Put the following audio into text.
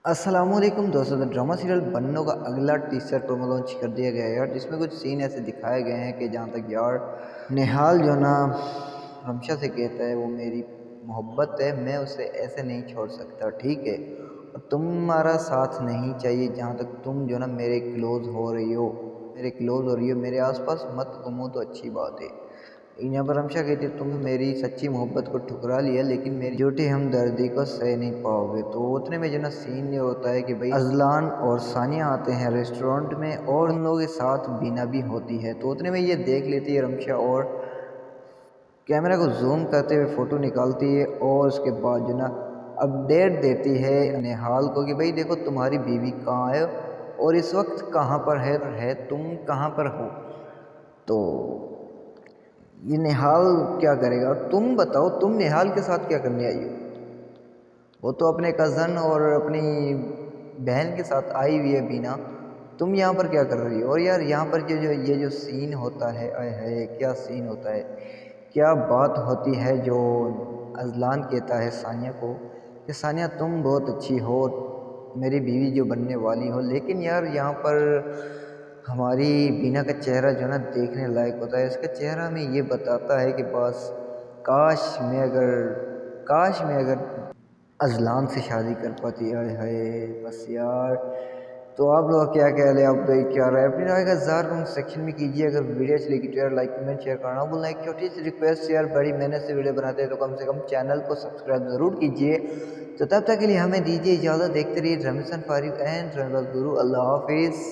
अस्सलाम वालेकुम दोस्तों। तो ड्रामा सीरियल बन्नों का अगला टीजर प्रोमो लॉन्च कर दिया गया है यार, जिसमें कुछ सीन ऐसे दिखाए गए हैं कि जहाँ तक यार निहाल जो ना रमशा से कहता है वो मेरी मोहब्बत है, मैं उसे ऐसे नहीं छोड़ सकता, ठीक है, और तुम्हारा साथ नहीं चाहिए। जहाँ तक तुम जो ना मेरे क्लोज हो रही हो, मेरे आसपास मत घूमो तो अच्छी बात है। यहाँ पर रमशा कहती है तुम मेरी सच्ची मोहब्बत को ठुकरा लिया, लेकिन मेरी झूठी हमदर्दी को सह नहीं पाओगे। तो उतने में जो ना सीन ये होता है कि भाई अजलान और सानिया आते हैं रेस्टोरेंट में, और उन लोगों के साथ बीना भी होती है। तो उतने में ये देख लेती है रमशा और कैमरा को जूम करते हुए फ़ोटो निकालती है, और उसके बाद जो ना अपडेट देती है निहाल को कि भाई देखो तुम्हारी बीवी कहाँ है और इस वक्त कहाँ पर है, तुम कहाँ पर हो। तो ये निहाल क्या करेगा, तुम बताओ, तुम निहाल के साथ क्या करने आई हो? वो तो अपने कज़न और अपनी बहन के साथ आई हुई है बीना, तुम यहाँ पर क्या कर रही हो? और यार यहाँ पर ये जो सीन होता है, आय हाय क्या सीन होता है, क्या बात होती है। जो अजलान कहता है सानिया को कि सानिया तुम बहुत अच्छी हो, मेरी बीवी जो बनने वाली हो, लेकिन यार यहाँ पर हमारी बीना का चेहरा जो ना देखने लायक होता है। इसका चेहरा हमें ये बताता है कि बस काश मैं अगर अजलान से शादी कर पाती। आय हाय बस यार। तो आप लोग क्या कह रहे हैं, आप लोग क्या रहे हैं, अपनी राय का इज़हार कमेंट सेक्शन में कीजिए। अगर वीडियो अच्छी लगी तो यार लाइक कमेंट शेयर करना भूलना। एक छोटी सी रिक्वेस्ट यार, बड़ी मेहनत से वीडियो बनाते हैं तो कम से कम चैनल को सब्सक्राइब ज़रूर कीजिए। तो तब तक के लिए हमें दीजिए इजाज़त। देखते रहिए ड्रामेसन फारिव एंड ड्रामेबाज गुरु। अल्लाह हाफिज़।